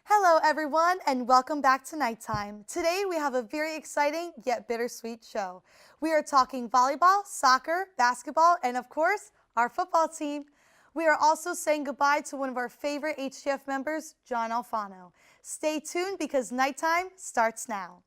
Hello, everyone, and welcome back to Nighttime. Today, we have a very exciting yet bittersweet show. We are talking volleyball, soccer, basketball, and of course, our football team. We are also saying goodbye to one of our favorite HTF members, John Alfano. Stay tuned because Nighttime starts now.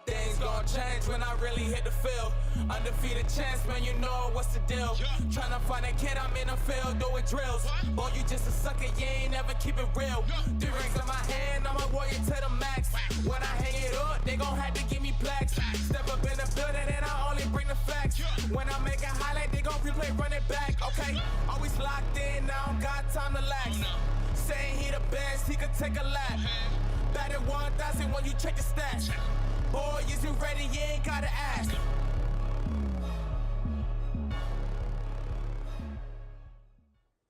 Things gon' change when I really hit the field. Undefeated chance, man, you know what's the deal. Tryna find a kid, I'm in the field doing drills. Boy, you just a sucker, you ain't never keep it real. 3 rings in my hand, I'm a warrior to the max. When I hang it up, they gon' have to give me plaques. Step up in the building and I only bring the facts. When I make a highlight, they gon' replay, run it back, okay? Always locked in, now I don't got time to lax. Saying he the best, he could take a lap. Batted 1,000 when you check the stats. Boy, is you ready? You ain't gotta ask.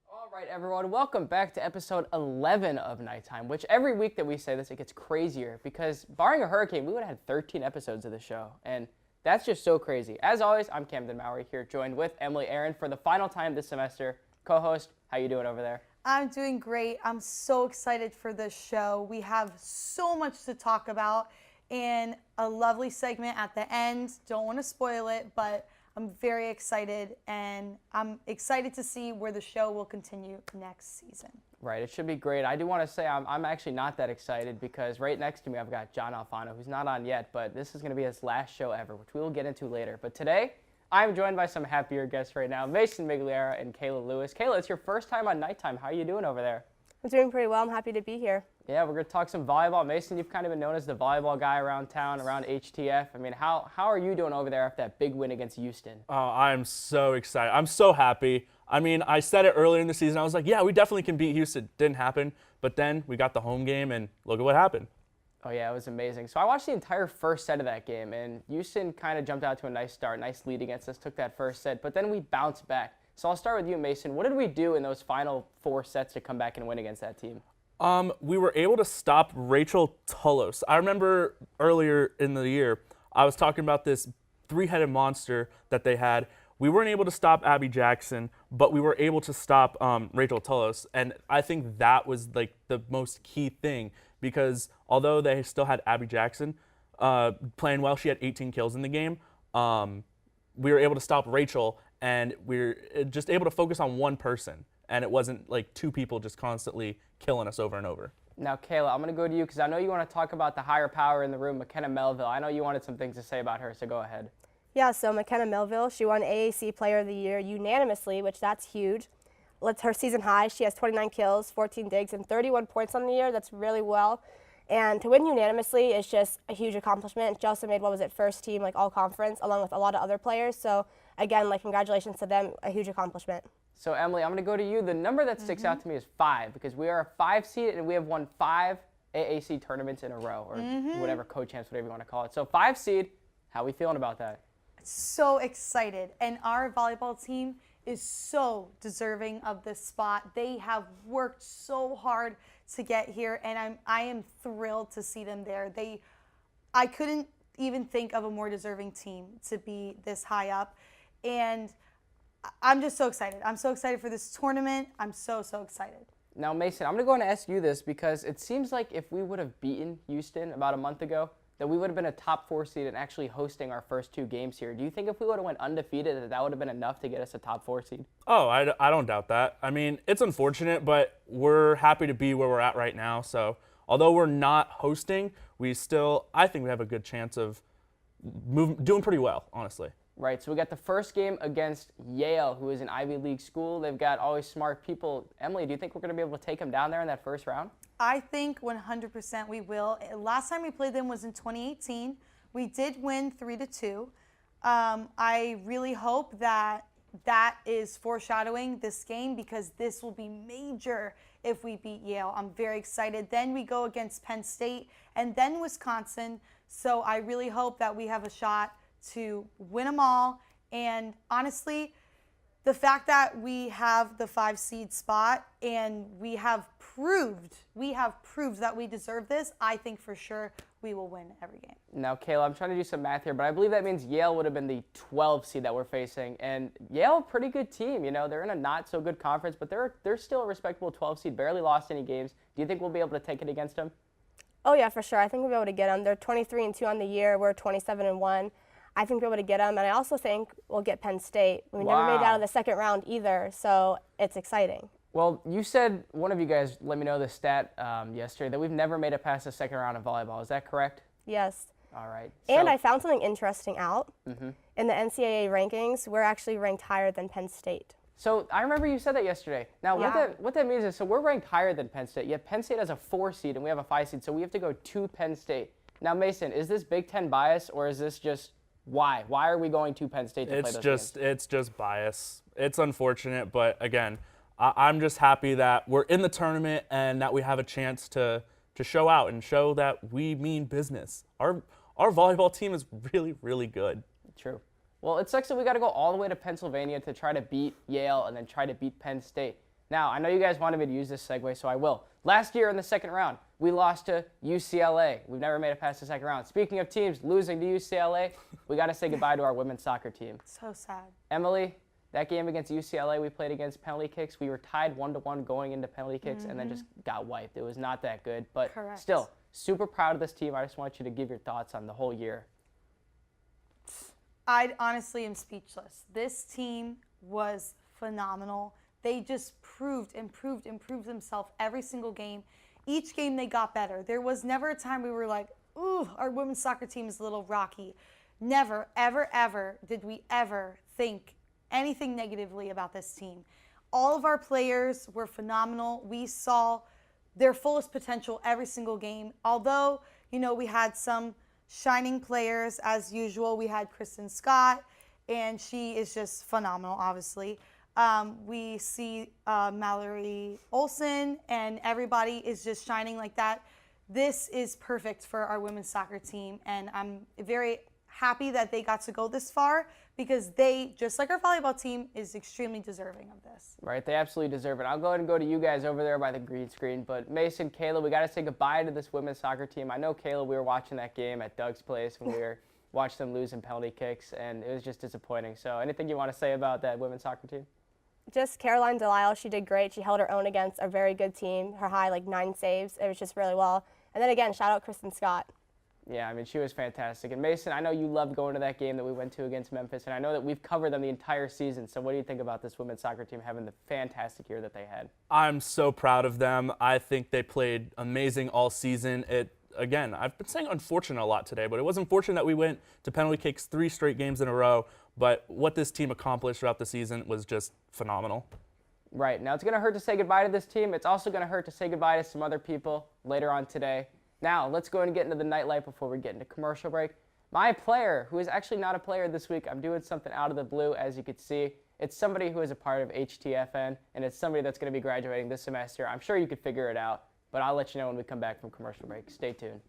All right, everyone, welcome back to episode 11 of Nighttime, which every week that we say this, it gets crazier because barring a hurricane, we would have had 13 episodes of the show, and that's just so crazy. As always, I'm Campbell Moller here, joined with Emily Aaron for the final time this semester. Co-host, how you doing over there? I'm doing great. I'm so excited for this show. We have so much to talk about and a lovely segment at the end. Don't want to spoil it, but I'm very excited, and I'm excited to see where the show will continue next season. Right, it should be great. I do want to say I'm actually not that excited because right next to me I've got John Alfano, who's not on yet, but this is going to be his last show ever, which we will get into later. But today, I'm joined by some happier guests right now, Mason Migliera and Kayla Lewis. Kayla, it's your first time on Nighttime. How are you doing over there? I'm doing pretty well. I'm happy to be here. Yeah, we're going to talk some volleyball. Mason, you've kind of been known as the volleyball guy around town, around HTF. I mean, how are you doing over there after that big win against Houston? Oh, I'm so excited. I'm so happy. I mean, I said it earlier in the season. I was like, yeah, we definitely can beat Houston. Didn't happen. But then we got the home game, and look at what happened. Oh, yeah, it was amazing. So I watched the entire first set of that game, and Houston kind of jumped out to a nice start, nice lead against us, took that first set, but then we bounced back. So I'll start with you, Mason. What did we do in those final 4 sets to come back and win against that team? We were able to stop Rachel Tullos. I remember earlier in the year, I was talking about this 3-headed monster that they had. We weren't able to stop Abby Jackson, but we were able to stop Rachel Tullos. And I think that was like the most key thing because although they still had Abby Jackson playing well, she had 18 kills in the game, we were able to stop Rachel, and we were just able to focus on one person. And it wasn't like 2 people just constantly killing us over and over. Now, Kayla, I'm going to go to you because I know you want to talk about the higher power in the room, McKenna Melville. I know you wanted some things to say about her, so go ahead. Yeah, so McKenna Melville, she won AAC Player of the Year unanimously, which that's huge. That's her season high. She has 29 kills, 14 digs, and 31 points on the year. That's really well. And to win unanimously is just a huge accomplishment. She also made, first team, like all conference, along with a lot of other players. So again, like congratulations to them, a huge accomplishment. So, Emily, I'm going to go to you. The number that sticks out to me is 5 because we are a 5 seed and we have won 5 AAC tournaments in a row, or whatever, co-champs, whatever you want to call it. So 5 seed, how are we feeling about that? So excited, and our volleyball team is so deserving of this spot. They have worked so hard to get here, and I am thrilled to see them there. I couldn't even think of a more deserving team to be this high up, and I'm just so excited. I'm so excited for this tournament. I'm so excited. Now, Mason, I'm going to go and ask you this because it seems like if we would have beaten Houston about a month ago, that we would have been a top 4 seed and actually hosting our first 2 games here. Do you think if we would have went undefeated that would have been enough to get us a top 4 seed? Oh, I don't doubt that. I mean, it's unfortunate, but we're happy to be where we're at right now. So although we're not hosting, I think we have a good chance of doing pretty well, honestly. Right, so we got the first game against Yale, who is an Ivy League school. They've got always smart people. Emily, do you think we're going to be able to take them down there in that first round? I think 100% we will. Last time we played them was in 2018. We did win 3-2. I really hope that is foreshadowing this game because this will be major if we beat Yale. I'm very excited. Then we go against Penn State and then Wisconsin. So I really hope that we have a shot to win them all. And honestly, the fact that we have the 5 seed spot and we have proved that we deserve this, I think for sure we will win every game. Now, Kayla, I'm trying to do some math here, but I believe that means Yale would have been the 12 seed that we're facing. And Yale, pretty good team. You know, they're in a not so good conference, but they're still a respectable 12 seed, barely lost any games. Do you think we'll be able to take it against them? Oh, yeah, for sure. I think we'll be able to get them. They're 23-2 on the year. We're 27-1. I think we'll be able to get them, and I also think we'll get Penn State. We never made it out of the second round either, so it's exciting. Well, you said, one of you guys let me know the stat yesterday, that we've never made it past the second round of volleyball. Is that correct? Yes. All right. And I found something interesting out. In the NCAA rankings, we're actually ranked higher than Penn State. So I remember you said that yesterday. Now, Yeah. what that means is, so we're ranked higher than Penn State, yet Penn State has a 4 seed and we have a 5 seed, so we have to go to Penn State. Now, Mason, is this Big Ten bias, or is this just why? Why are we going to Penn State to play those games? It's just bias. It's unfortunate, but again, I'm just happy that we're in the tournament and that we have a chance to show out and show that we mean business. Our volleyball team is really, really good. True. Well, it sucks that we got to go all the way to Pennsylvania to try to beat Yale and then try to beat Penn State. Now, I know you guys wanted me to use this segue, so I will. Last year in the second round, we lost to UCLA. We've never made it past the second round. Speaking of teams losing to UCLA, we got to say goodbye to our women's soccer team. So sad. Emily, that game against UCLA, we played against penalty kicks. We were tied 1-1 going into penalty kicks and then just got wiped. It was not that good, but Correct. Still, super proud of this team. I just want you to give your thoughts on the whole year. I honestly am speechless. This team was phenomenal. They just proved themselves every single game. Each game they got better. There was never a time we were like, ooh, our women's soccer team is a little rocky. Never, ever, ever did we ever think anything negatively about this team. All of our players were phenomenal. We saw their fullest potential every single game. Although, you know, we had some shining players as usual. We had Kristen Scott, and she is just phenomenal, obviously. We see Mallory Olsen, and everybody is just shining like that. This is perfect for our women's soccer team, and I'm very happy that they got to go this far because they, just like our volleyball team, is extremely deserving of this. Right, they absolutely deserve it. I'll go ahead and go to you guys over there by the green screen. But Mason, Kayla, we got to say goodbye to this women's soccer team. I know, Kayla, we were watching that game at Doug's place when we were watching them lose in penalty kicks, and it was just disappointing. So anything you want to say about that women's soccer team? Just Caroline Delisle, she did great. She held her own against a very good team. Her high, 9 saves. It was just really well. And then again, shout out Kristen Scott. Yeah, I mean, she was fantastic. And Mason, I know you loved going to that game that we went to against Memphis, and I know that we've covered them the entire season. So what do you think about this women's soccer team having the fantastic year that they had? I'm so proud of them. I think they played amazing all season. Again, I've been saying unfortunate a lot today, but it was unfortunate that we went to penalty kicks 3 straight games in a row. But what this team accomplished throughout the season was just phenomenal. Right. Now, it's going to hurt to say goodbye to this team. It's also going to hurt to say goodbye to some other people later on today. Now, let's go and get into the nightlight before we get into commercial break. My player, who is actually not a player this week, I'm doing something out of the blue, as you can see. It's somebody who is a part of HTFN, and it's somebody that's going to be graduating this semester. I'm sure you could figure it out, but I'll let you know when we come back from commercial break. Stay tuned.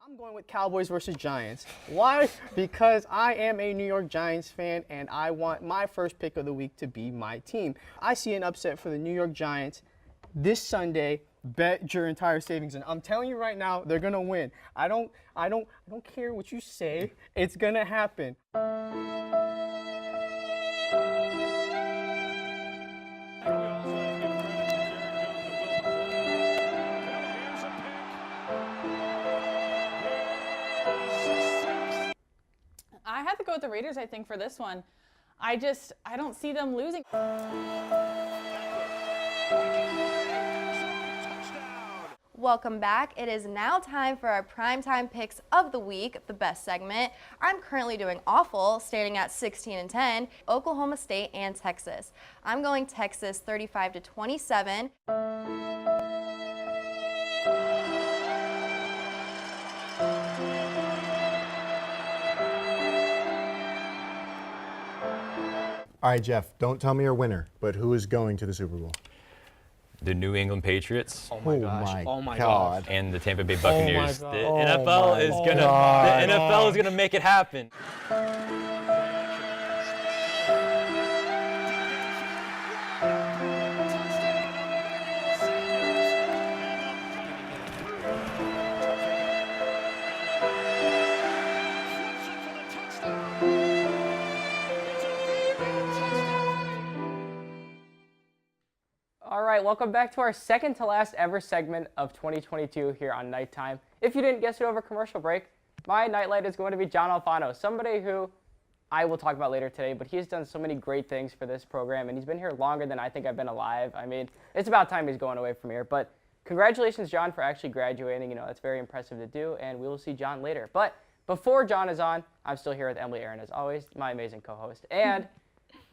I'm going with Cowboys versus Giants. Why? Because I am a New York Giants fan, and I want my first pick of the week to be my team. I see an upset for the New York Giants this Sunday. Bet your entire savings, and I'm telling you right now, they're gonna win. I don't care what you say. It's gonna happen. I have to go with the Raiders, I think, for this one. I don't see them losing. Welcome back. It is now time for our primetime picks of the week, the best segment. I'm currently doing awful, standing at 16-10, Oklahoma State and Texas. I'm going Texas 35-27. All right, Jeff, don't tell me your winner, but who is going to the Super Bowl? The New England Patriots. Oh my gosh. Oh my God. And the Tampa Bay Buccaneers. God. The Oh NFL my is gonna God. the NFL is gonna make it happen. All right, welcome back to our second to last ever segment of 2022 here on Nighttime. If you didn't guess it over commercial break, my nightlight is going to be John Alfano, somebody who I will talk about later today, but he's done so many great things for this program, and he's been here longer than I think I've been alive. I mean, it's about time he's going away from here, but congratulations, John, for actually graduating. You know, that's very impressive to do, and we will see John later. But before John is on, I'm still here with Emily Aaron, as always, my amazing co-host, and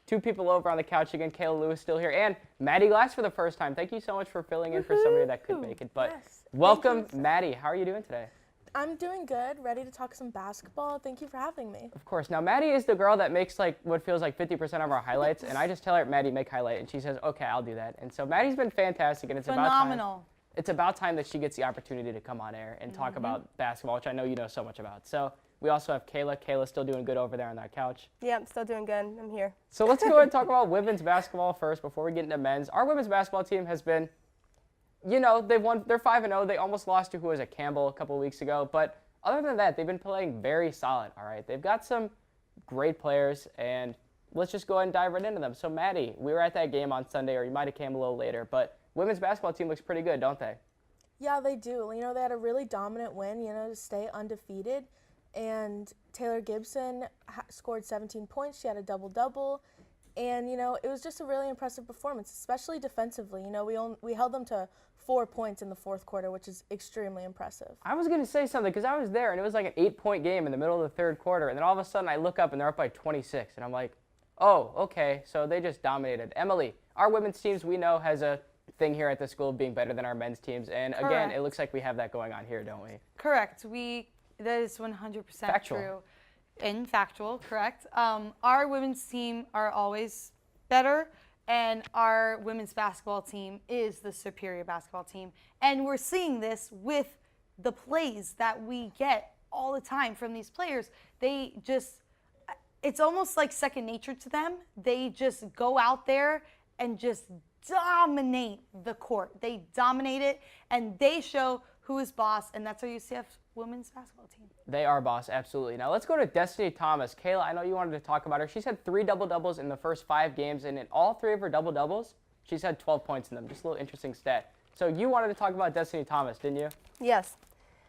two people over on the couch again. Kayla Lewis still here, and Maddie Glass for the first time. Thank you so much for filling in for somebody that could make it. But Yes. welcome, Maddie. How are you doing today? I'm doing good, ready to talk some basketball. Thank you for having me. Of course. Now, Maddie is the girl that makes like what feels like 50% of our highlights, and I just tell her, Maddie, make highlight, and she says, okay, I'll do that. And so Maddie's been fantastic, and it's Phenomenal. it's about time that she gets the opportunity to come on air and talk about basketball, which I know you know so much about. So we also have Kayla. Kayla's still doing good over there on that couch. Yeah, I'm still doing good. I'm here. So let's go ahead and talk about women's basketball first before we get into men's. Our women's basketball team has been, you know, they're 5-0. They almost lost to who was it, Campbell a couple of weeks ago. But other than that, they've been playing very solid, all right? They've got some great players, and let's just go ahead and dive right into them. So, Maddie, we were at that game on Sunday, or you might have came a little later, but women's basketball team looks pretty good, don't they? Yeah, they do. You know, they had a really dominant win, you know, to stay undefeated. And Taylor Gibson scored 17 points. She had a double-double. And, you know, it was just a really impressive performance, especially defensively. You know, we held them to 4 points in the fourth quarter, which is extremely impressive. I was going to say something because I was there, and it was like an 8-point game in the middle of the third quarter. And then all of a sudden I look up, and they're up by 26. And I'm like, oh, okay, so they just dominated. Emily, our women's teams we know has a thing here at the school of being better than our men's teams. And, again, Correct. it looks like we have that going on here, don't we? Correct. That is 100% Factual. true. And factual, correct. Our women's team are always better, and our women's basketball team is the superior basketball team. And we're seeing this with the plays that we get all the time from these players. It's almost like second nature to them. They just go out there and just dominate the court. They dominate it, and they show who is boss, and that's our UCF women's basketball team. They are boss, absolutely. Now let's go to Destiny Thomas. Kayla, I know you wanted to talk about her. She's had 3 double-doubles in the first 5 games, and in all 3 of her double-doubles, she's had 12 points in them. Just a little interesting stat. So you wanted to talk about Destiny Thomas, didn't you? Yes.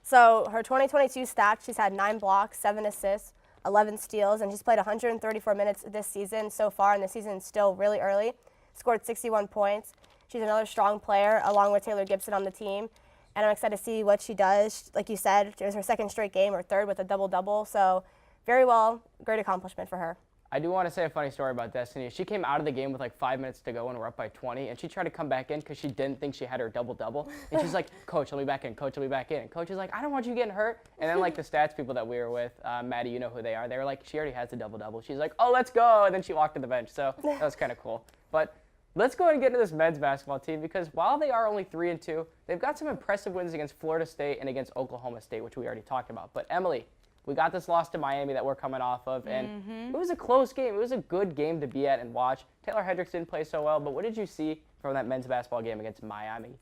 So her 2022 stats, she's had 9 blocks, 7 assists, 11 steals, and she's played 134 minutes this season so far, and the season is still really early. Scored 61 points. She's another strong player, along with Taylor Gibson on the team. And I'm excited to see what she does. Like you said, it was her second straight game, or third with a double-double. So very well, great accomplishment for her. I do want to say a funny story about Destiny. She came out of the game with like 5 minutes to go and we're up by 20, and she tried to come back in because she didn't think she had her double-double. And she's like, Coach, let me back in. Coach, let me back in. And Coach is like, I don't want you getting hurt. And then like the stats people that we were with, Maddie, you know who they are. They were like, she already has the double-double. She's like, oh, let's go. And then she walked to the bench. So that was kind of cool. But let's go ahead and get into this men's basketball team because while they are only 3-2, they've got some impressive wins against Florida State and against Oklahoma State, which we already talked about. But Emily, we got this loss to Miami that we're coming off of, and it was a close game. It was a good game to be at and watch. Taylor Hendricks didn't play so well, but what did you see from that men's basketball game against Miami?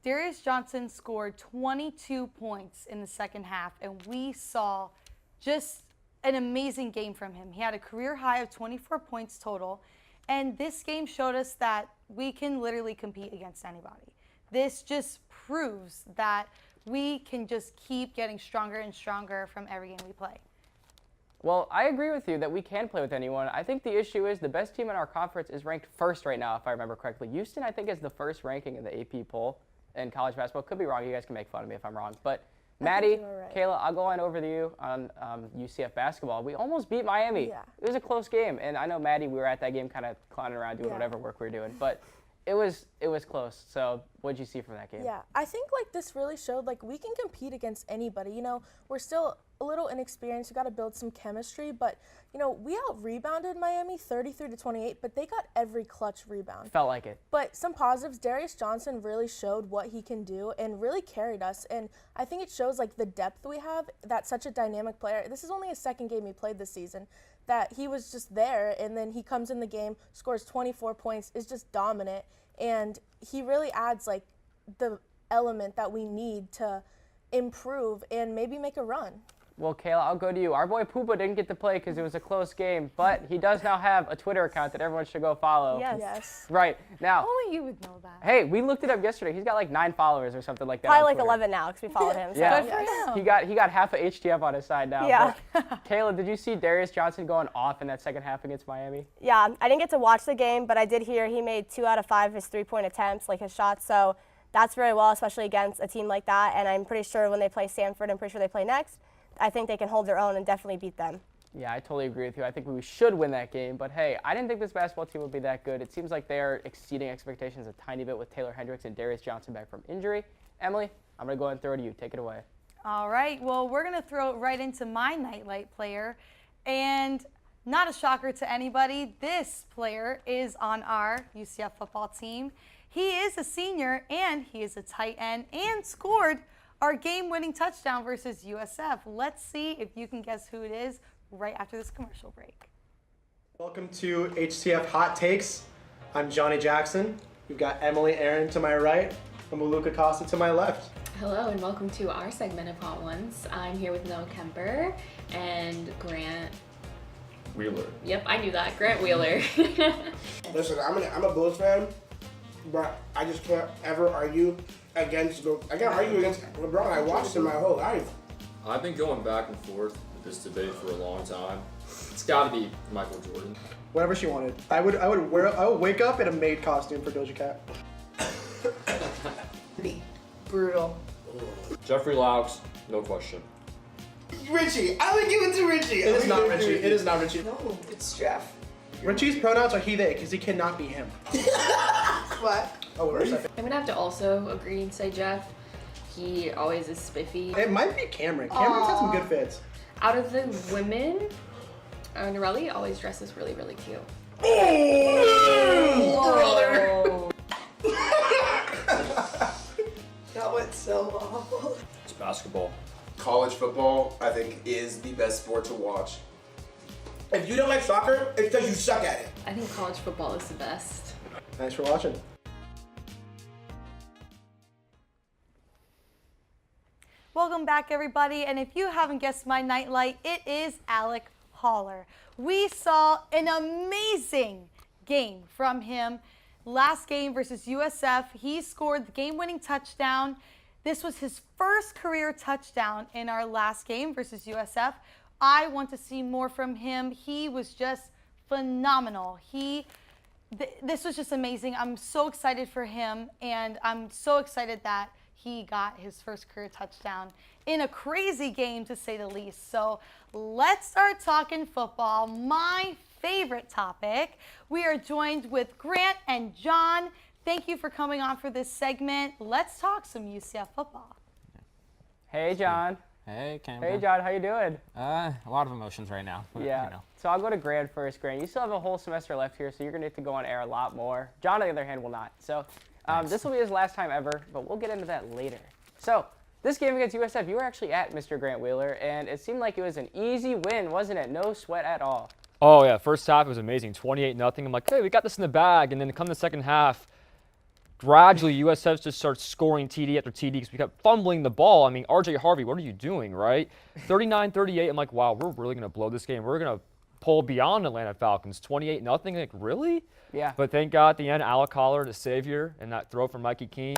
Darius Johnson scored 22 points in the second half, and we saw just an amazing game from him. He had a career high of 24 points total, and this game showed us that we can literally compete against anybody. This just proves that we can just keep getting stronger and stronger from every game we play. Well, I agree with you that we can play with anyone. I think the issue is the best team in our conference is ranked first right now, if I remember correctly. Houston, I think, is the first ranking in the AP poll in college basketball. Could be wrong. You guys can make fun of me if I'm wrong. But Maddie, right. Kayla, I'll go on over to you on UCF basketball. We almost beat Miami. Yeah. It was a close game. And I know, Maddie, we were at that game kind of clowning around doing whatever work we were doing. But it was close. So what did you see from that game? Yeah, I think like this really showed like we can compete against anybody. You know, we're still a little inexperienced. We got to build some chemistry, but you know, we out-rebounded Miami 33-28, but they got every clutch rebound. Felt like it. But some positives, Darius Johnson really showed what he can do and really carried us. And I think it shows like the depth we have. That's such a dynamic player. This is only his second game he played this season. That he was just there, and then he comes in the game, scores 24 points, is just dominant, and he really adds like the element that we need to improve and maybe make a run. Well, Kayla, I'll go to you. Our boy Poopa didn't get to play because it was a close game, but he does now have a Twitter account that everyone should go follow. Yes. Right. Now, Only you would know that. hey, we looked it up yesterday. He's got like 9 followers or something like that. Probably on like Twitter. 11 now because we followed him. So. Yeah. Good for him. He got half of HTF on his side now. Yeah. But, Kayla, did you see Darius Johnson going off in that second half against Miami? Yeah, I didn't get to watch the game, but I did hear he made 2 out of 5 of his 3-point attempts, like his shots. So that's very well, especially against a team like that. And I'm pretty sure when they play Stanford, I'm pretty sure they play next, I think they can hold their own and definitely beat them. Yeah, I totally agree with you. I think we should win that game. But, hey, I didn't think this basketball team would be that good. It seems like they are exceeding expectations a tiny bit with Taylor Hendricks and Darius Johnson back from injury. Emily, I'm going to go ahead and throw it to you. Take it away. All right. Well, we're going to throw it right into my nightlight player. And not a shocker to anybody, this player is on our UCF football team. He is a senior, and he is a tight end, and scored our game-winning touchdown versus USF. Let's see if you can guess who it is right after this commercial break. Welcome to HTF Hot Takes. I'm Johnny Jackson. We've got Emily Aaron to my right and Maluka Costa to my left. Hello and welcome to our segment of Hot Ones. I'm here with Noah Kemper and Grant Wheeler. Yep, I knew that. Grant Wheeler. Listen, I'm a Bulls fan, but I just can't ever argue against LeBron. I watched him my whole life. I've been going back and forth with this debate for a long time. It's got to be Michael Jordan. Whatever she wanted. I would wake up in a maid costume for Doja Cat. Brutal. Jeffrey Laux, no question. Richie, I would give it to Richie. It is not Richie. It is not Richie. No, it's Jeff. Richie's pronouns are he, they, because he cannot be him. What? Oh, wait a second. I'm gonna have to also agree and say Jeff. He always is spiffy. It might be Cameron. Cameron's had some good fits. Out of the women, Norelli always dresses really, really cute. Oh, that went so awful. It's basketball. College football, I think, is the best sport to watch. If you don't like soccer, it's because you suck at it. I think college football is the best. Thanks for watching. Welcome back, everybody. And if you haven't guessed my nightlight, it is Alec Holler. We saw an amazing game from him. Last game versus USF, he scored the game-winning touchdown. This was his first career touchdown in our last game versus USF. I want to see more from him. He was just phenomenal. This was just amazing. I'm so excited for him, and I'm so excited that he got his first career touchdown in a crazy game, to say the least. So let's start talking football, my favorite topic. We are joined with Grant and John. Thank you for coming on for this segment. Let's talk some UCF football. Hey, John. Hey, Campbell. Hey, John. How you doing? A lot of emotions right now. But, Yeah. You know. So I'll go to Grant first. Grant, you still have a whole semester left here, so you're going to have to go on air a lot more. John, on the other hand, will not. So this will be his last time ever, but we'll get into that later. So this game against USF, you were actually at Mr. Grant Wheeler, and it seemed like it was an easy win, wasn't it? No sweat at all. Oh, yeah. First half, it was amazing. 28-0. I'm like, hey, we got this in the bag. And then come the second half, gradually, USF just starts scoring TD after TD because we kept fumbling the ball. I mean, RJ Harvey, what are you doing, right? 39-38. I'm like, wow, we're really going to blow this game. We're going to pull beyond Atlanta Falcons. 28-0. Like, really? Yeah. But thank God at the end, Alec Holler, the savior, and that throw from Mikey Keene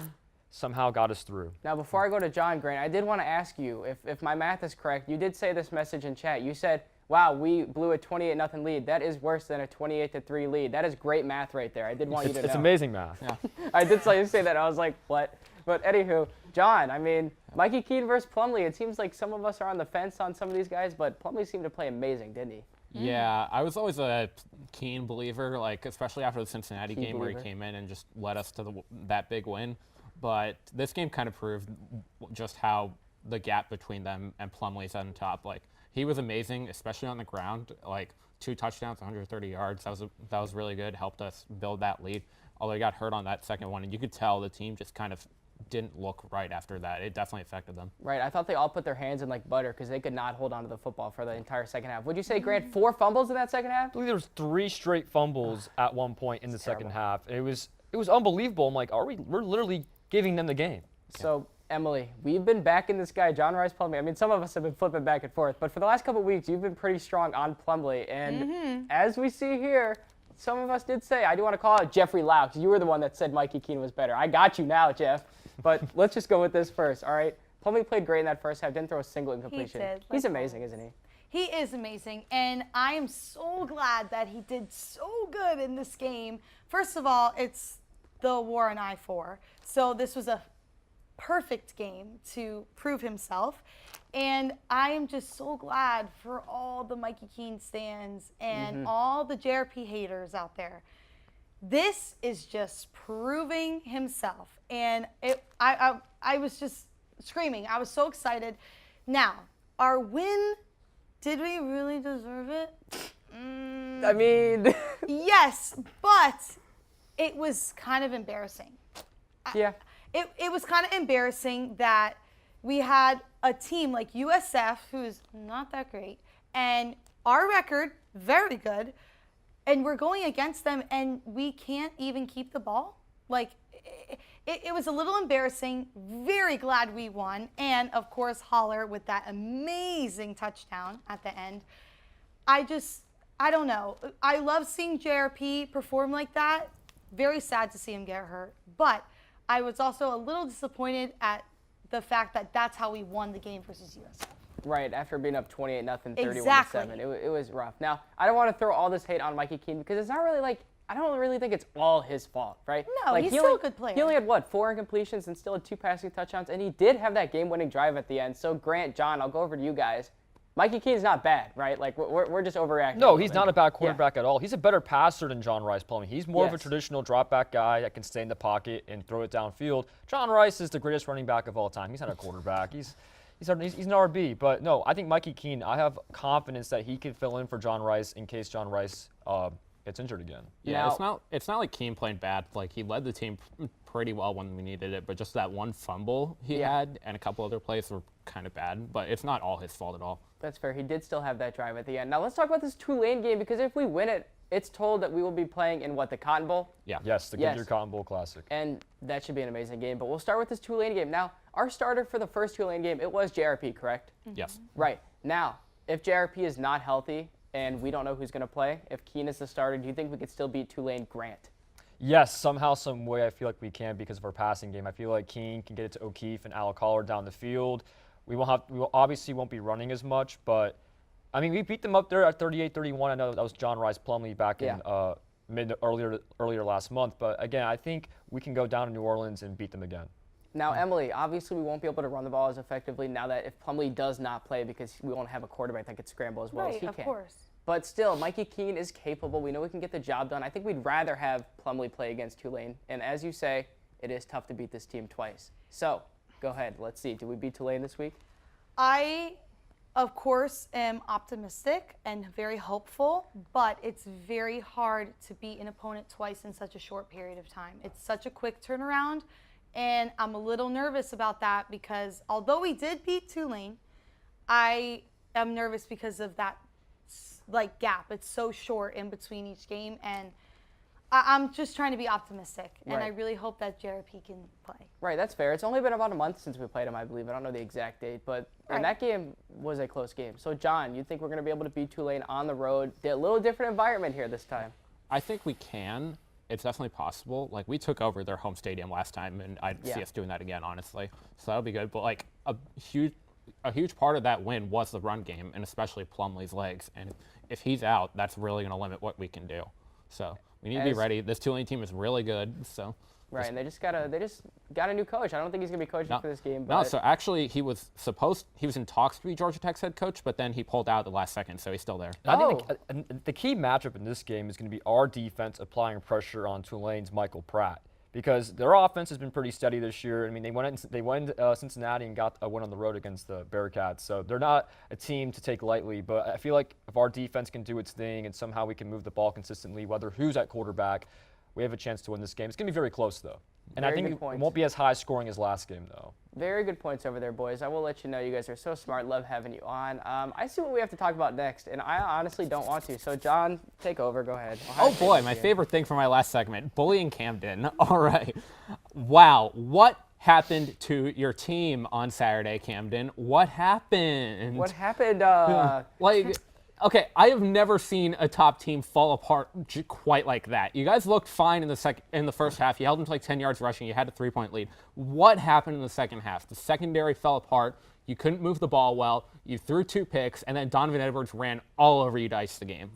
somehow got us through. Now, before I go to John, Grant, I did want to ask you, if my math is correct, you did say this message in chat. You said, wow, we blew a 28-0 lead. That is worse than a 28-3 lead. That is great math right there. I did want you to know. It's amazing math. Yeah. I did say that. I was like, what? But anywho, John, I mean, Mikey Keene versus Plumlee. It seems like some of us are on the fence on some of these guys, but Plumlee seemed to play amazing, didn't he? Yeah, I was always a Keene believer, like especially after the Cincinnati Keene game believer. where he came in and just led us to that big win. But this game kind of proved just how the gap between them and Plumlee's on top. Like, he was amazing, especially on the ground. Like 2 touchdowns, 130 yards. That was really good. Helped us build that lead. Although he got hurt on that second one, and you could tell the team just kind of didn't look right after that. It definitely affected them. Right. I thought they all put their hands in like butter because they could not hold on to the football for the entire second half. Would you say, Grant, 4 fumbles in that second half? I believe there was 3 straight fumbles at one point in the second half. It was unbelievable. I'm like, we're literally giving them the game. So Emily, we've been backing this guy, John Rice Plumlee. I mean, some of us have been flipping back and forth, but for the last couple of weeks, you've been pretty strong on Plumlee. And as we see here, some of us did say, I do want to call out Jeffrey Lau, because you were the one that said Mikey Keene was better. I got you now, Jeff. But let's just go with this first, all right? Plumlee played great in that first half, didn't throw a single incompletion. He did. He's amazing, isn't he? He is amazing, and I am so glad that he did so good in this game. First of all, it's the war on I-4, so this was a perfect game to prove himself, and I am just so glad for all the Mikey Keene stands and all the JRP haters out there. This is just proving himself, and I was just screaming. I was so excited. Now, our win, did we really deserve it? I mean... Yes, but it was kind of embarrassing. Yeah. It was kind of embarrassing that we had a team like USF, who's not that great, and our record, very good, and we're going against them, and we can't even keep the ball. Like, it was a little embarrassing. Very glad we won. And, of course, Holler with that amazing touchdown at the end. I don't know. I love seeing JRP perform like that. Very sad to see him get hurt. But I was also a little disappointed at the fact that that's how we won the game versus USF. Right, after being up 28-0, 31-7. Exactly. It was rough. Now, I don't want to throw all this hate on Mikey Keene because it's not really like, I don't really think it's all his fault, right? No, like, he's still a good player. He only had, 4 incompletions and still had 2 passing touchdowns, and he did have that game-winning drive at the end. So, Grant, John, I'll go over to you guys. Mikey Keene's not bad, right? Like, we're just overreacting. No, he's not a bad quarterback at all. He's a better passer than John Rice Plumlee. He's more of a Yes. traditional drop-back guy that can stay in the pocket and throw it downfield. John Rice is the greatest running back of all time. He's not a quarterback. He's an RB. But, no, I think Mikey Keene, I have confidence that he can fill in for John Rice in case John Rice gets injured again. Yeah, it's not like Keene playing bad. Like, he led the team pretty well when we needed it, but just that one fumble he had and a couple other plays were kind of bad. But it's not all his fault at all. That's fair. He did still have that drive at the end. Now, let's talk about this Tulane game because if we win it, it's told that we will be playing in, the Cotton Bowl? Yeah. Yes, the Goodyear Cotton Bowl Classic. And that should be an amazing game. But we'll start with this Tulane game. Now, our starter for the first Tulane game, it was JRP, correct? Yes. Right. Now, if JRP is not healthy and we don't know who's going to play, if Keene is the starter, do you think we could still beat Tulane Grant? Yes, somehow, some way, I feel like we can because of our passing game. I feel like Keene can get it to O'Keefe and Alec Holler down the field. We obviously won't be running as much, but I mean, we beat them up there at 38-31. I know that was John Rice Plumlee back in earlier last month, but again, I think we can go down to New Orleans and beat them again. Now, Emily, obviously we won't be able to run the ball as effectively now that if Plumlee does not play because we won't have a quarterback that can scramble as well as he can. Right, of course. But still, Mikey Keene is capable. We know we can get the job done. I think we'd rather have Plumlee play against Tulane. And as you say, it is tough to beat this team twice. So, go ahead. Let's see. Do we beat Tulane this week? I, of course, am optimistic and very hopeful, but it's very hard to beat an opponent twice in such a short period of time. It's such a quick turnaround, and I'm a little nervous about that because although we did beat Tulane, I am nervous because of that gap. It's so short in between each game, and I'm just trying to be optimistic, and I really hope that JRP can play. Right, that's fair. It's only been about a month since we played him, I believe. I don't know the exact date, but and that game was a close game. So, John, you think we're going to be able to beat Tulane on the road? A little different environment here this time. I think we can. It's definitely possible. Like, we took over their home stadium last time, and I'd see us doing that again, honestly. So that'll be good. But, like, a huge part of that win was the run game, and especially Plumlee's legs. And if he's out, that's really going to limit what we can do. So we need to be ready. This Tulane team is really good. So right, and they just got a new coach. I don't think he's going to be coaching for this game. But no, so actually he was in talks to be Georgia Tech's head coach, but then he pulled out at the last second, so he's still there. I think the key matchup in this game is going to be our defense applying pressure on Tulane's Michael Pratt. Because their offense has been pretty steady this year. I mean, they went Cincinnati and got a win on the road against the Bearcats. So they're not a team to take lightly. But I feel like if our defense can do its thing and somehow we can move the ball consistently, whether who's at quarterback, we have a chance to win this game. It's going to be very close, though. And I think it won't be as high scoring as last game, though. Very good points over there, boys. I will let you know you guys are so smart. Love having you on. I see what we have to talk about next, and I honestly don't want to. So, John, take over. Go ahead. Oh, boy, my favorite thing from my last segment, bullying Camden. All right. Wow, what happened to your team on Saturday, Camden? What happened? What happened? Okay, I have never seen a top team fall apart quite like that. You guys looked fine in the first half. You held them to like 10 yards rushing. You had a 3-point lead. What happened in the second half? The secondary fell apart. You couldn't move the ball well. You threw 2 picks, and then Donovan Edwards ran all over you to ice the game.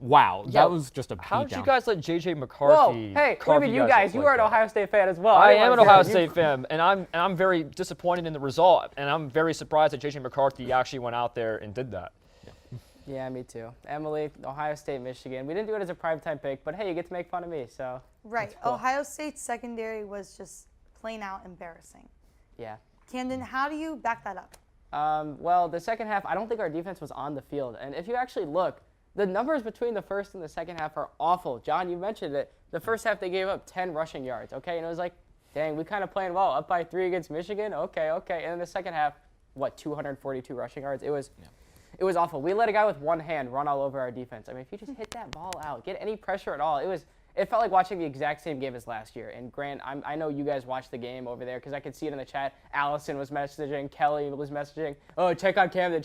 Wow, that was just a beatdown. How did you guys let J.J. McCarthy? Whoa, hey, what about you guys? You are an Ohio State fan as well. I am an Ohio State fan, and I'm very disappointed in the result, and I'm very surprised that J.J. McCarthy actually went out there and did that. Yeah, me too. Emily, Ohio State, Michigan. We didn't do it as a primetime pick, but hey, you get to make fun of me, so. Right. Cool. Ohio State's secondary was just plain out embarrassing. Yeah. Camden, how do you back that up? Well, the second half, I don't think our defense was on the field. And if you actually look, the numbers between the first and the second half are awful. John, you mentioned it. The first half, they gave up 10 rushing yards, okay? And it was like, dang, we kind of playing well. Up by 3 against Michigan? Okay. And then the second half, 242 rushing yards? It was awful. We let a guy with one hand run all over our defense. I mean, if you just hit that ball out, get any pressure at all, it felt like watching the exact same game as last year. And Grant, I know you guys watched the game over there because I could see it in the chat. Allison was messaging, Kellie was messaging, oh, check out Camden.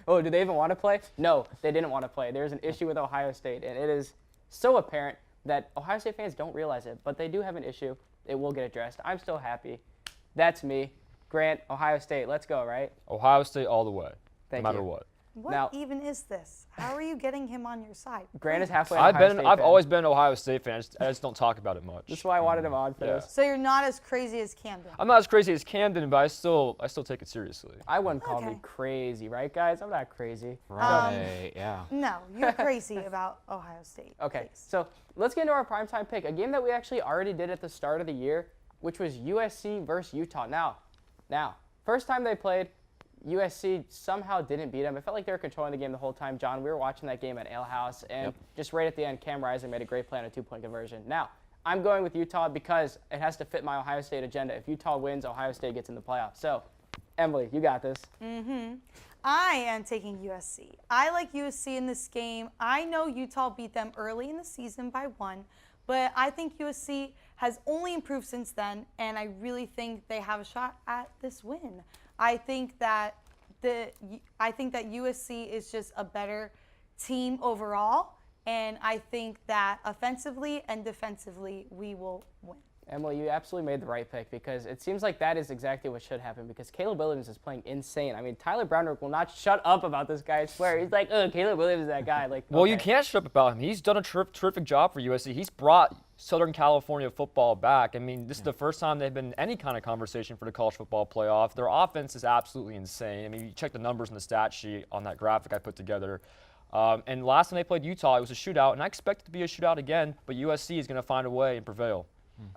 Oh, do they even want to play? No, they didn't want to play. There's an issue with Ohio State, and it is so apparent that Ohio State fans don't realize it, but they do have an issue. It will get addressed. I'm still happy. That's me. Grant, Ohio State, let's go, right? Ohio State all the way, no matter what. What even is this? How are you getting him on your side? Grant is halfway. I've always been an Ohio State fan. I just don't talk about it much. That's why I wanted him on for this. So you're not as crazy as Camden. I'm not as crazy as Camden, but I still take it seriously. I wouldn't call me crazy, right, guys? I'm not crazy. Right, yeah. No, you're crazy about Ohio State. Okay, so let's get into our primetime pick. A game that we actually already did at the start of the year, which was USC versus Utah. Now, first time they played, USC somehow didn't beat them. It felt like they were controlling the game the whole time. John, we were watching that game at Ale House, and just right at the end, Cam Rising made a great play on a 2-point conversion. Now, I'm going with Utah because it has to fit my Ohio State agenda. If Utah wins, Ohio State gets in the playoffs. So, Emily, you got this. I am taking USC. I like USC in this game. I know Utah beat them early in the season by 1, but I think USC has only improved since then, and I really think they have a shot at this win. I think that USC is just a better team overall, and I think that offensively and defensively we will win. Emily, you absolutely made the right pick because it seems like that is exactly what should happen because Caleb Williams is playing insane. I mean, Tyler Brownberg will not shut up about this guy, I swear. He's like, Caleb Williams is that guy. Well, you can't shut up about him. He's done a terrific job for USC. He's brought Southern California football back. I mean, this is the first time they've been in any kind of conversation for the college football playoff. Their offense is absolutely insane. I mean, you check the numbers in the stat sheet on that graphic I put together. And last time they played Utah, it was a shootout, and I expect it to be a shootout again, but USC is going to find a way and prevail.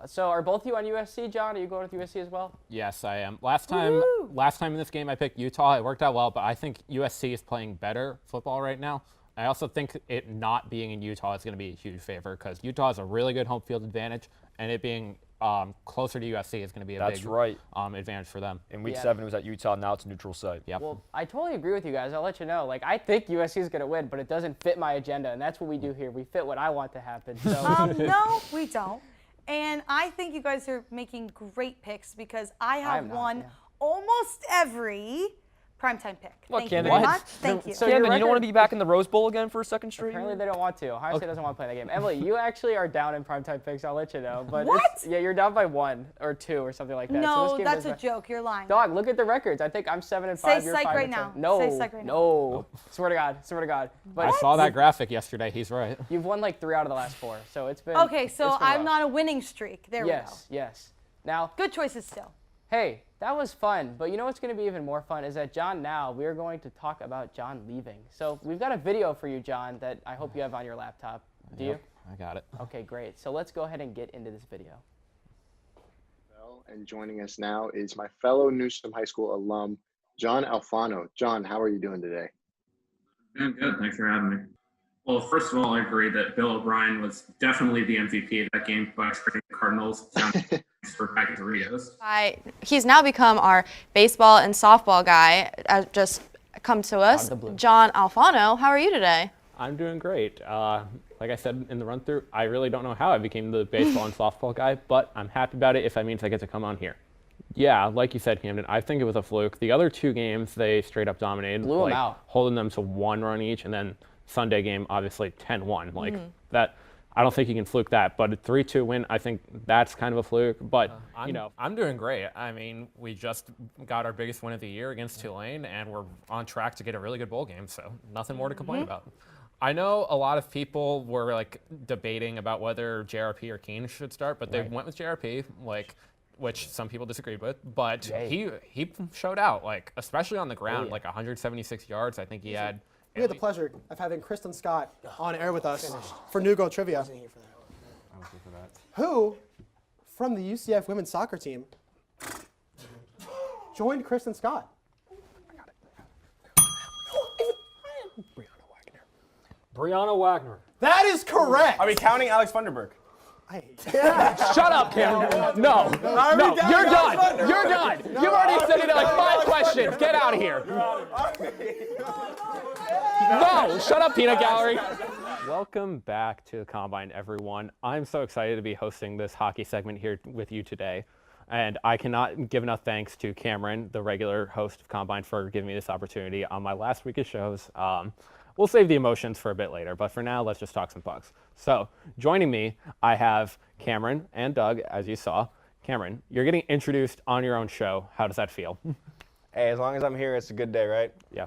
So are both of you on USC, John? Are you going with USC as well? Yes, I am. Last time in this game I picked Utah. It worked out well, but I think USC is playing better football right now. I also think it not being in Utah is going to be a huge favor because Utah has a really good home field advantage, and it being closer to USC is going to be a big advantage for them. In Week 7, it was at Utah. Now it's a neutral site. Yep. Well, I totally agree with you guys. I'll let you know. I think USC is going to win, but it doesn't fit my agenda, and that's what we do here. We fit what I want to happen. So. No, we don't. And I think you guys are making great picks because I have won almost every primetime pick. Thank you very much. Thank you. So Camden, you don't want to be back in the Rose Bowl again for a second straight Apparently they don't want to. Ohio State doesn't want to play that game. Emily, you actually are down in primetime picks. I'll let you know. But what? Yeah, you're down by 1 or 2 or something like that. No, so that's a joke. You're lying. Dog, look at the records. I think I'm 7-5. Say you're psych 5 right now. No, Say psych right now. no. Swear to God. But I saw that graphic yesterday. He's right. You've won 3 out of the last 4, so it's been. Okay, so I'm rough. not a winning streak. There we go. Yes. Now. Good choices still. Hey, that was fun, but you know what's going to be even more fun is that John, now we're going to talk about John leaving. So we've got a video for you, John, that I hope you have on your laptop. Do you? I got it. Okay, great. So let's go ahead and get into this video. And joining us now is my fellow Newsom High School alum, John Alfano. John, how are you doing today? Doing good. Thanks for having me. Well, first of all, I agree that Bill O'Brien was definitely the MVP of that game by spreading the Cardinals down for packet Doritos. He's now become our baseball and softball guy. Just come to us. John Alfano, how are you today? I'm doing great. like I said in the run through, I really don't know how I became the baseball and softball guy, but I'm happy about it if that means I get to come on here. Yeah, like you said, Camden, I think it was a fluke. The other 2 games, they straight up dominated. Blew them out. Holding them to 1 run each, and then Sunday game, obviously 10-1. Like that, I don't think you can fluke that, but a 3-2 win, I think that's kind of a fluke. But, I'm doing great. I mean, we just got our biggest win of the year against Tulane, and we're on track to get a really good bowl game, so nothing more to complain about. I know a lot of people were like debating about whether JRP or Keene should start, but they went with JRP, which some people disagreed with. But he showed out, like especially on the ground, like 176 yards. I think he had. We had the pleasure of having Kristen Scott on air with us for New Girl Trivia. Who, from the UCF women's soccer team, joined Kristen Scott? Brianna Wagner. That is correct. Are we counting Alex Funderburg? Shut up, Kim. No, you're done. You're done. You've already said it like 5 questions. Get out of here. No, shut up, Peanut Gallery. Welcome back to the Combine, everyone. I'm so excited to be hosting this hockey segment here with you today. And I cannot give enough thanks to Cameron, the regular host of Combine, for giving me this opportunity on my last week of shows. We'll save the emotions for a bit later, but for now, let's just talk some pucks. So, joining me, I have Cameron and Doug, as you saw. Cameron, you're getting introduced on your own show. How does that feel? Hey, as long as I'm here, it's a good day, right? Yeah.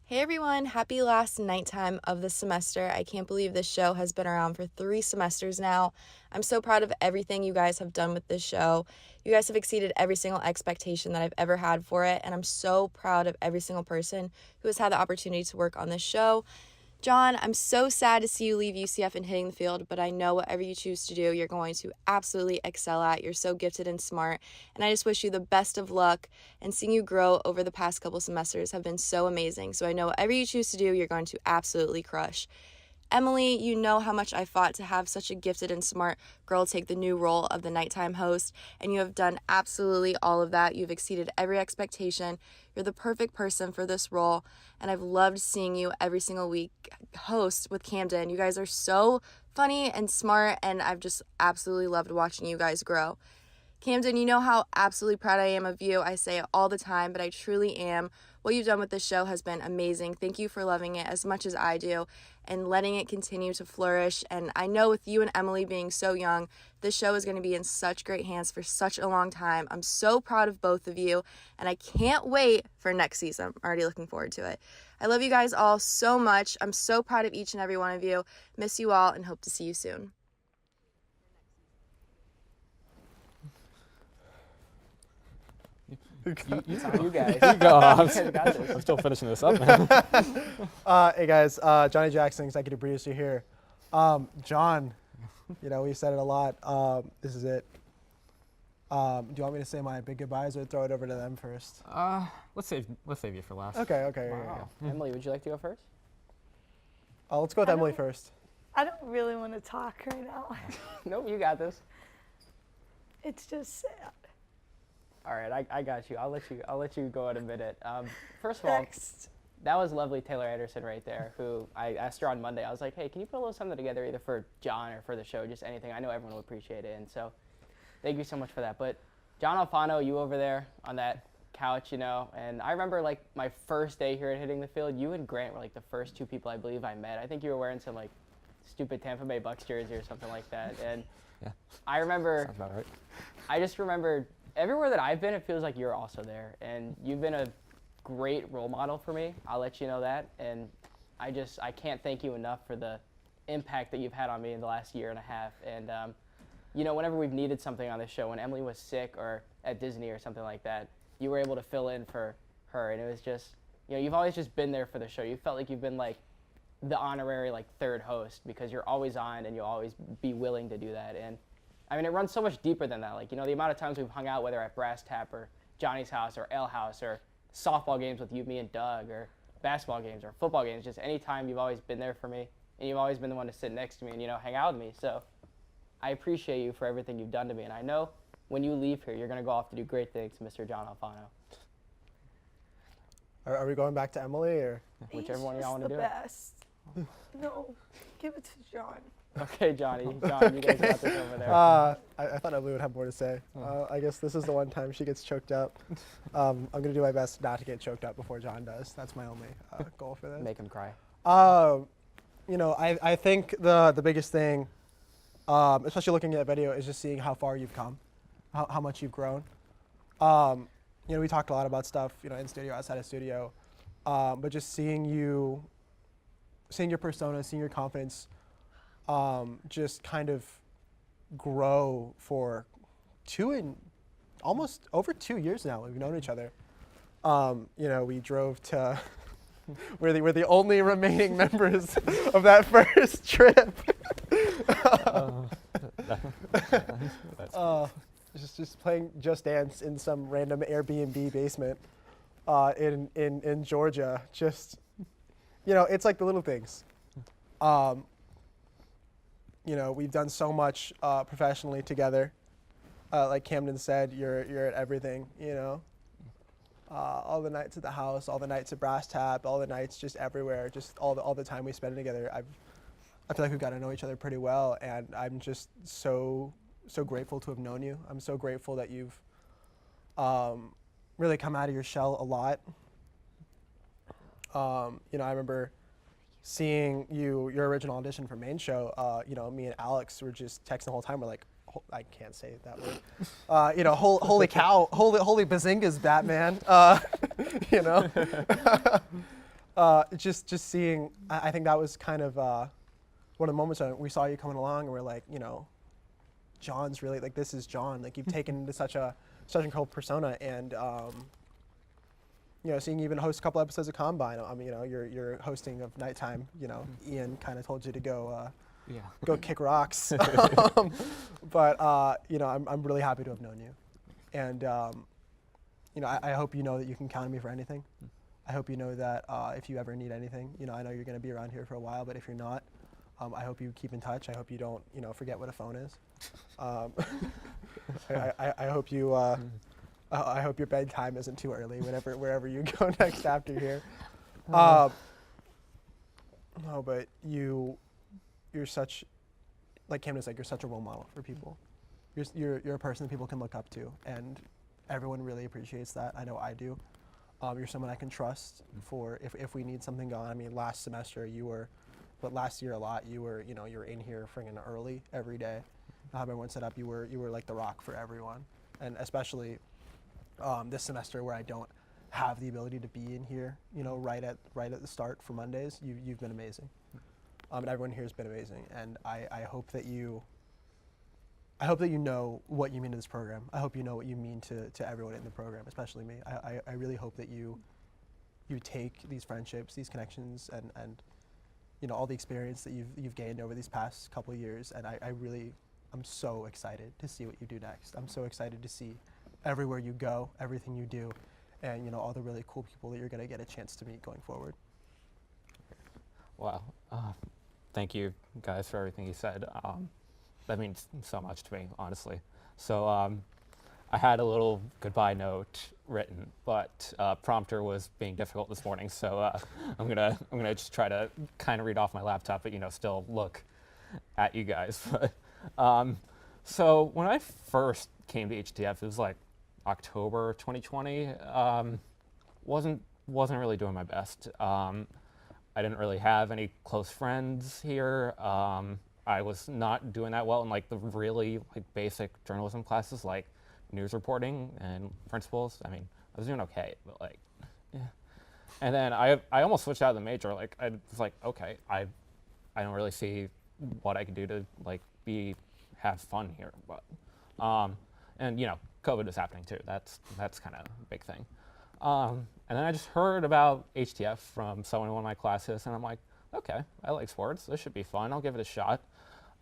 Hey everyone, happy last nighttime of the semester. I can't believe this show has been around for 3 semesters now. I'm so proud of everything you guys have done with this show. You guys have exceeded every single expectation that I've ever had for it, and I'm so proud of every single person who has had the opportunity to work on this show. John, I'm so sad to see you leave UCF and hitting the field, but I know whatever you choose to do, you're going to absolutely excel at. You're so gifted and smart, and I just wish you the best of luck, and seeing you grow over the past couple semesters have been so amazing. So I know whatever you choose to do, you're going to absolutely crush. Emily, you know how much I fought to have such a gifted and smart girl take the new role of the nighttime host, and you have done absolutely all of that. You've exceeded every expectation. You're the perfect person for this role, and I've loved seeing you every single week host with Camden. You guys are so funny and smart, and I've just absolutely loved watching you guys grow. Camden, you know how absolutely proud I am of you. I say it all the time, but I truly am. What you've done with this show has been amazing. Thank you for loving it as much as I do and letting it continue to flourish. And I know with you and Emily being so young, this show is going to be in such great hands for such a long time. I'm so proud of both of you, and I can't wait for next season. I'm already looking forward to it. I love you guys all so much. I'm so proud of each and every one of you. Miss you all and hope to see you soon. You guys. You go. I'm still finishing this up, man. Hey guys, Johnny Jackson, executive producer here. John, you know, we said it a lot. This is it. Do you want me to say my big goodbyes or throw it over to them first? Let's save you for last. Okay. Wow. Emily, would you like to go first? Let's go with Emily first. I don't really want to talk right now. Nope, you got this. It's just sad. All right, I got you. I'll let you go in a minute. First of all, that was lovely Taylor Anderson right there, who I asked her on Monday. I was like, hey, can you put a little something together either for John or for the show, just anything. I know everyone will appreciate it, and so thank you so much for that. But John Alfano, you over there on that couch, you know, and I remember like my first day here at Hitting the Field, you and Grant were like the first 2 people I believe I met. I think you were wearing some like stupid Tampa Bay Bucks jersey or something like that, and yeah. I remember. Sounds about right. I just remember everywhere that I've been, it feels like you're also there, and you've been a great role model for me. I'll let you know that, and I can't thank you enough for the impact that you've had on me in the last year and a half. And you know, whenever we've needed something on this show, when Emily was sick or at Disney or something like that, you were able to fill in for her, and it was just, you know, you've always just been there for the show. You felt like you've been like the honorary like 3rd host because you're always on and you'll always be willing to do that. And I mean, it runs so much deeper than that. Like, you know, the amount of times we've hung out, whether at Brass Tap or Johnny's house or Ale House or softball games with you, me, and Doug, or basketball games or football games, just any time you've always been there for me, and you've always been the one to sit next to me and, you know, hang out with me. So I appreciate you for everything you've done to me, and I know when you leave here, you're going to go off to do great things, Mr. John Alfano. Are we going back to Emily or? Whichever one y'all want to do. He's the best. No, give it to John. Okay, John, you guys got this over there. I thought Emily would have more to say. I guess this is the one time she gets choked up. I'm going to do my best not to get choked up before John does. That's my only goal for this. Make him cry. You know, I think the biggest thing, especially looking at the video, is just seeing how far you've come, how much you've grown. You know, we talked a lot about stuff, you know, in studio, outside of studio, but just seeing your persona, seeing your confidence, just kind of grow for almost over 2 years now. We've known each other. You know, we drove to. We're the only remaining members of that first trip. Just playing Just Dance in some random Airbnb basement in Georgia. Just, you know, it's like the little things. You know, we've done so much professionally together. Like Camden said, you're at everything, you know. All the nights at the house, all the nights at Brass Tap, all the nights just everywhere, just all the time we spend together. I feel like we've got to know each other pretty well, and I'm just so grateful to have known you. I'm so grateful that you've really come out of your shell a lot. You know, I remember seeing your original audition for Main Show. You know, me and Alex were just texting the whole time. We're like, I can't say that word. You know, holy cow, holy bazingas, Batman. You know, just seeing. I think that was kind of one of the moments when we saw you coming along, and we're like, you know, John's really like, this is John. Like, you've taken to such an incredible persona, and you know, seeing you even host a couple episodes of Combine. You know, you're hosting of KnightTime. You know, Ian kind of told you to go. Go kick rocks. But you know, I'm really happy to have known you, and you know, I hope you know that you can count on me for anything. I hope you know that if you ever need anything, you know, I know you're going to be around here for a while, but if you're not, I hope you keep in touch. I hope you don't, you know, forget what a phone is. I hope you. I hope your bedtime isn't too early wherever you go next after here. No, but you're such, like Camden said, you're such a role model for people. You're a person that people can look up to, and everyone really appreciates that. I know I do. You're someone I can trust for if we need something going. I mean, last semester you were, but last year a lot. You were in here friggin' early every day. How everyone set up, you were like the rock for everyone, and especially this semester where I don't have the ability to be in here, you know, right at the start for Mondays. You've been amazing. And everyone here has been amazing, and I hope that you know what you mean to this program. I hope you know what you mean to everyone in the program, especially me. I really hope that you take these friendships, these connections, and you know, all the experience that you've gained over these past couple of years, and I'm so excited to see what you do next. I'm so excited to see everywhere you go, everything you do, and you know, all the really cool people that you're going to get a chance to meet going forward. Wow. Thank you guys for everything you said. That means so much to me, honestly. So I had a little goodbye note written, but prompter was being difficult this morning, so I'm gonna just try to kind of read off my laptop, but you know, still look at you guys. So when I first came to HTF, it was like October 2020. Wasn't really doing my best. I didn't really have any close friends here. I was not doing that well in like the really like basic journalism classes, like news reporting and principles. I mean, I was doing okay, but like, yeah. And then I almost switched out of the major. Like, I was like, okay, I don't really see what I could do to like have fun here. But and you know, COVID is happening too. That's kind of a big thing. And then I just heard about HTF from someone in one of my classes, and I'm like, okay, I like sports. This should be fun. I'll give it a shot.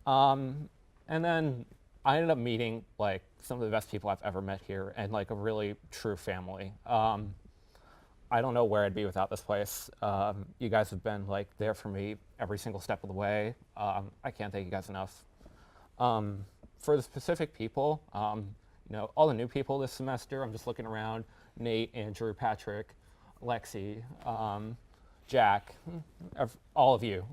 And then I ended up meeting like some of the best people I've ever met here, and like a really true family. I don't know where I'd be without this place. You guys have been like there for me every single step of the way. I can't thank you guys enough. For the specific people, you know, all the new people this semester, I'm just looking around. Nate, Andrew, Patrick, Lexi, Jack, all of you,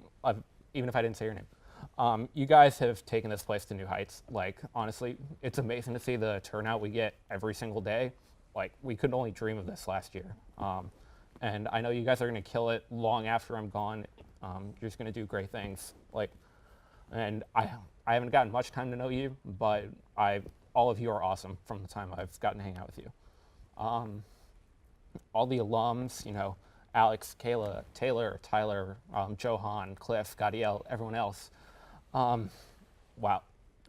even if I didn't say your name, you guys have taken this place to new heights. Like, honestly, it's amazing to see the turnout we get every single day. Like, we could only dream of this last year. And I know you guys are going to kill it long after I'm gone. You're just going to do great things. Like, and I haven't gotten much time to know you, but all of you are awesome from the time I've gotten to hang out with you. All the alums, you know, Alex, Kayla, Taylor, Tyler, Johan, Cliff, Gadiel, everyone else. Wow.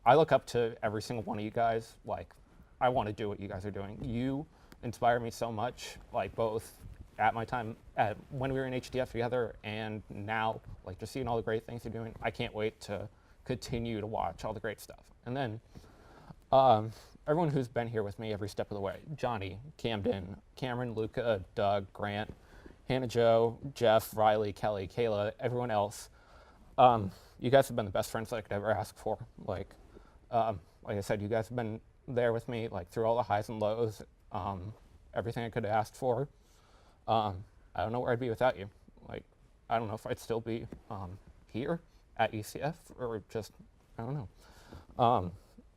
I look up to every single one of you guys. Like, I want to do what you guys are doing. You inspire me so much, like both at my time, when we were in HTF together and now, like just seeing all the great things you're doing. I can't wait to continue to watch all the great stuff. And then everyone who's been here with me every step of the way, Johnny, Camden, Cameron, Luca, Doug, Grant, Hannah Jo, Jeff, Riley, Kelly, Kayla, everyone else. You guys have been the best friends that I could ever ask for. Like I said, you guys have been there with me like through all the highs and lows, everything I could have asked for. I don't know where I'd be without you. Like, I don't know if I'd still be here at ECF or just, I don't know.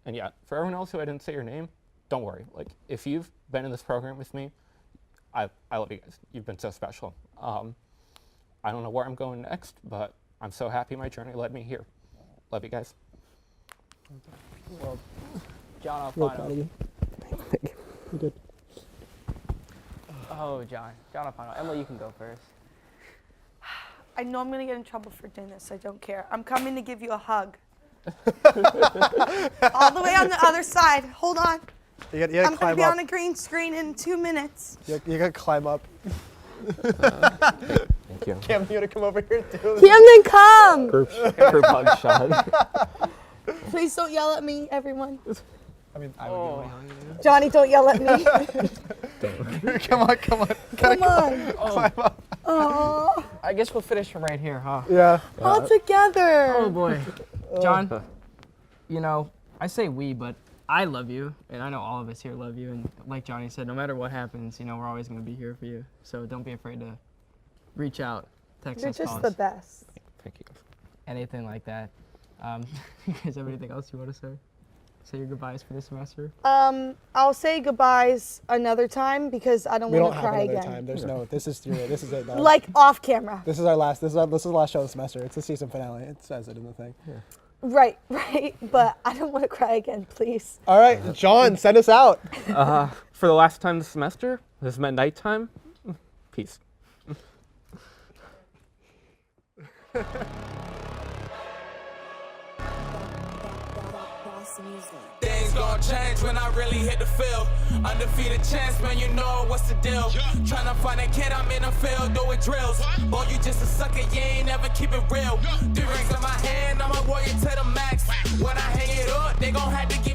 And yeah, for everyone else who I didn't say your name, don't worry. Like, if you've been in this program with me, I love you guys. You've been so special. I don't know where I'm going next, but I'm so happy my journey led me here. Love you guys. Well, John Real proud of Alfano. you. You're good. Oh, John Alfano. Emily, you can go first. I know I'm gonna get in trouble for doing this. I don't care. I'm coming to give you a hug. All the way on the other side. Hold on. You gotta I'm climb gonna be up. on a green screen in 2 minutes. You gotta climb up. Thank you. Cam, you gotta come over here too. Camden, come! Group hug shot. Please don't yell at me, everyone. I mean, I would be yelling at you. Johnny, don't yell at me. Come on. Come on. Climb up. Oh. I guess we'll finish from right here, huh? Yeah. All together. Oh boy. John, you know, I say we, but I love you, and I know all of us here love you, and like Johnny said, no matter what happens, you know, we're always going to be here for you. So don't be afraid to reach out, text You're us, just call the us, best. Thank you. anything like that. You guys have anything else you want to say? Say your goodbyes for this semester? I'll say goodbyes another time because I don't We want don't to have cry another again. time. There's no. This is it. Dog. Like off camera. This is our last. This is the last show of the semester. It's the season finale. It says it in the thing. Yeah. Right. But I don't want to cry again, please. All right, John, send us out. For the last time this semester, this has meant nighttime. Peace. Things gon' change when I really hit the field. Undefeated champs, man, you know what's the deal. Tryna find a kid, I'm in the field doing drills. Boy, you just a sucker, you ain't never keep it real. 3 rings in my hand, I'm a warrior to the max. When I hang it up, they gon' have to give